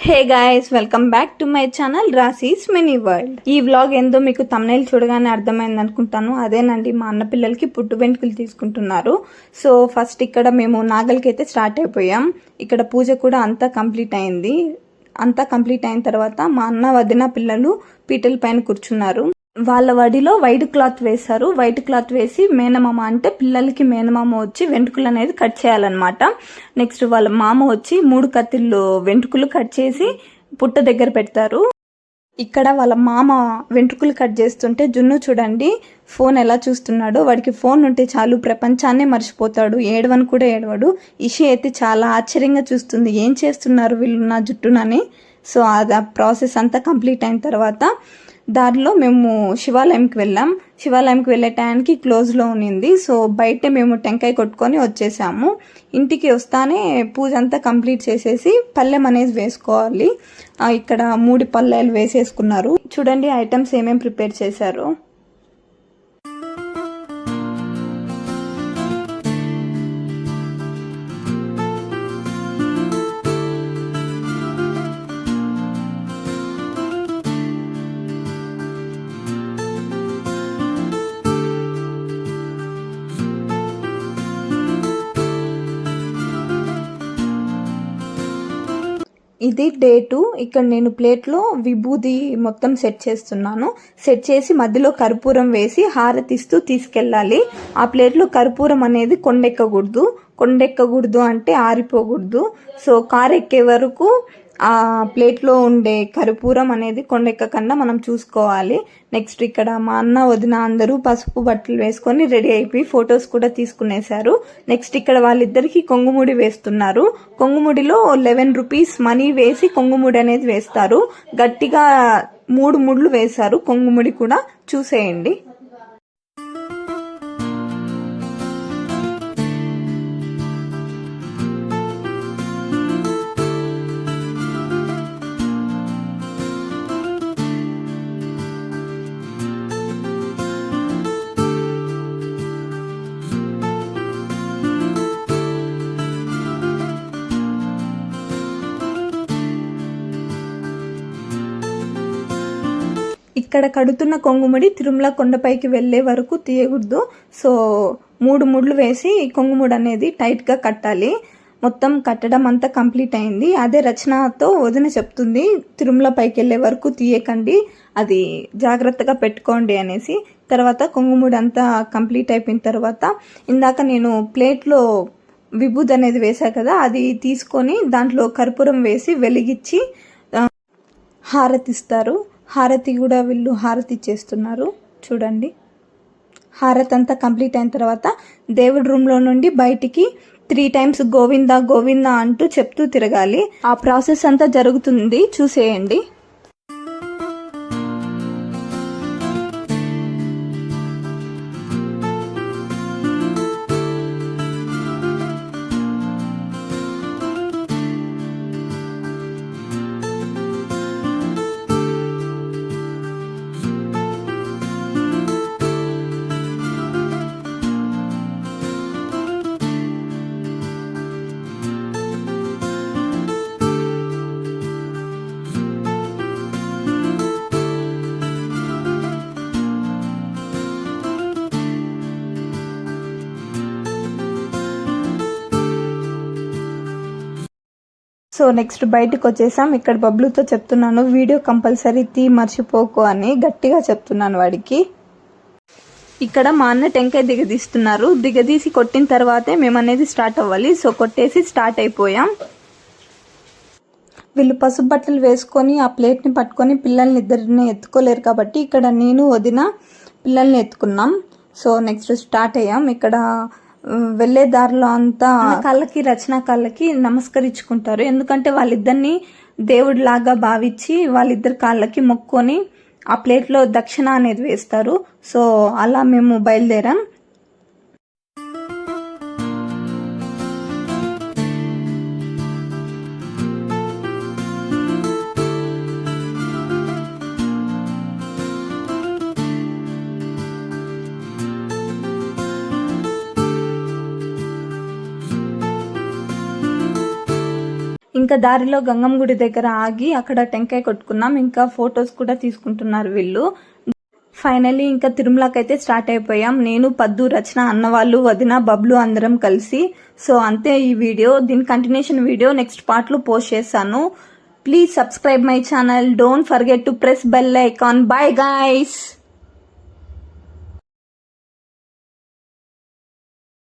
Hey guys, welcome back to my channel Rashi's mini world. ఈ vlog ఏందో మీకు thumbnail చూడగానే అర్థమైంది అనుకుంటాను. అదేనండి, మా అన్న పిల్లలకి పుట్టు వెంట్రుకలు తీసుకుంటున్నారు. సో ఫస్ట్ ఇక్కడ మేము నాగలికి అయితే స్టార్ట్ అయిపోయాం. ఇక్కడ పూజ కూడా అంతా కంప్లీట్ అయింది. అంతా కంప్లీట్ అయిన తర్వాత మా అన్న వదిన పిల్లలు పీటల పైన కూర్చున్నారు. వాళ్ళ వడిలో వైట్ క్లాత్ వేశారు. వైట్ క్లాత్ వేసి మేనమామ అంటే పిల్లలకి మేనమామ వచ్చి వెంట్రుకలు అనేది కట్ చేయాలన్నమాట. నెక్స్ట్ వాళ్ళ మామ వచ్చి 3 కత్తిళ్ళు వెంట్రుకలు కట్ చేసి పుట్ట దగ్గర పెడతారు. ఇక్కడ వాళ్ళ మామ వెంట్రుకలు కట్ చేస్తుంటే జున్ను చూడండి ఫోన్ ఎలా చూస్తున్నాడో. వాడికి ఫోన్ ఉంటే చాలు ప్రపంచాన్నే మర్చిపోతాడు. ఏడవని కూడా ఏడవడు. ఇషి అయితే చాలా ఆశ్చర్యంగా చూస్తుంది, ఏం చేస్తున్నారు వీళ్ళు నా జుట్టునని. సో ఆ ప్రాసెస్ అంతా కంప్లీట్ అయిన తర్వాత దారిలో మేము శివాలయంకి వెళ్ళాం. శివాలయంకి వెళ్ళే టైంకి క్లోజ్లో ఉన్నింది. సో బయటే మేము టెంకాయ కొట్టుకొని వచ్చేసాము. ఇంటికి వస్తానే పూజ అంతా కంప్లీట్ చేసేసి పళ్ళెం అనేది వేసుకోవాలి. ఇక్కడ 3 పళ్ళెలు వేసేసుకున్నారు. చూడండి ఐటమ్స్ ఏమేమి ప్రిపేర్ చేశారు. ఇది డే 2. ఇక్కడ నేను ప్లేట్లో విభూది మొత్తం సెట్ చేస్తున్నాను. సెట్ చేసి మధ్యలో కర్పూరం వేసి హారతిస్తూ తీసుకెళ్ళాలి. ఆ ప్లేట్లో కర్పూరం అనేది కొండెక్కకూడదు అంటే ఆరిపోకూడదు. సో కారు ఎక్కే వరకు ఆ ప్లేట్లో ఉండే కర్పూరం అనేది కొండెక్కకుండా మనం చూసుకోవాలి. నెక్స్ట్ ఇక్కడ మా అన్న వదిన అందరూ పసుపు బట్టలు వేసుకొని రెడీ అయిపోయి ఫొటోస్ కూడా తీసుకునేశారు. నెక్స్ట్ ఇక్కడ వాళ్ళిద్దరికి కొంగుముడి వేస్తున్నారు. కొంగుముడిలో 11 రూపీస్ మనీ వేసి కొంగుముడి అనేది వేస్తారు. గట్టిగా 3 ముడ్లు వేశారు. కొంగుముడి కూడా చూసేయండి. ఇక్కడ కడుతున్న కొంగుముడి తిరుమల కొండపైకి వెళ్లే వరకు తీయకూడదు. సో 3 ముడ్లు వేసి కొంగుముడి అనేది టైట్గా కట్టాలి. మొత్తం కట్టడం అంతా కంప్లీట్ అయింది. అదే రచనతో వదిన చెప్తుంది, తిరుమల పైకి వెళ్లే వరకు తీయకండి, అది జాగ్రత్తగా పెట్టుకోండి అనేసి. తర్వాత కొంగుముడి అంతా కంప్లీట్ అయిపోయిన తర్వాత ఇందాక నేను ప్లేట్లో విభూది అనేది వేసా కదా, అది తీసుకొని దాంట్లో కర్పూరం వేసి వెలిగించి హారతిస్తారు. హారతి కూడా వీళ్ళు హారతి ఇచ్చేస్తున్నారు. చూడండి, హారతి అంతా కంప్లీట్ అయిన తర్వాత దేవుడి రూమ్లో నుండి బయటికి 3 టైమ్స్ గోవిందా గోవిందా అంటూ చెప్తూ తిరగాలి. ఆ ప్రాసెస్ అంతా జరుగుతుంది, చూసేయండి. సో నెక్స్ట్ బయటకు వచ్చేసాం. ఇక్కడ బబ్లుతో చెప్తున్నాను, వీడియో కంపల్సరీ మర్చిపోకు అని గట్టిగా చెప్తున్నాను వాడికి. ఇక్కడ మా అన్న టెంకాయ దిగదీస్తున్నారు. దిగదీసి కొట్టిన తర్వాతే మేము అనేది స్టార్ట్ అవ్వాలి. సో కొట్టేసి స్టార్ట్ అయిపోయాం. వీళ్ళు పసుపు బట్టలు వేసుకొని ఆ ప్లేట్ని పట్టుకొని పిల్లల్ని ఇద్దరిని ఎత్తుకోలేరు కాబట్టి ఇక్కడ నేను వదిన పిల్లల్ని ఎత్తుకున్నాం. సో నెక్స్ట్ స్టార్ట్ అయ్యాం. ఇక్కడ వెళ్లే దారిలో అంతా కాళ్ళకి రచన కాళ్ళకి నమస్కరించుకుంటారు. ఎందుకంటే వాళ్ళిద్దరిని దేవుడి లాగా భావించి వాళ్ళిద్దరి కాళ్ళకి మొక్కొని ఆ ప్లేట్లో దక్షిణ అనేది వేస్తారు. సో అలా మేము బయలుదేరాం. ఇంకా దారిలో గంగమ్మ గుడి దగ్గర ఆగి అక్కడ టెంకాయ కొట్టుకున్నాం. ఇంకా ఫొటోస్ కూడా తీసుకుంటున్నారు వీళ్ళు. ఫైనలీ ఇంకా తిరుమలకైతే స్టార్ట్ అయిపోయాం. నేను, పద్దు, రచన, అన్నవాళ్ళు, వదిన, బబ్లు అందరం కలిసి. సో అంతే ఈ వీడియో. దీని కంటిన్యూషన్ వీడియో నెక్స్ట్ పార్ట్ లో పోస్ట్ చేస్తాను. Please subscribe my channel. Don't forget to press bell icon. Bye guys.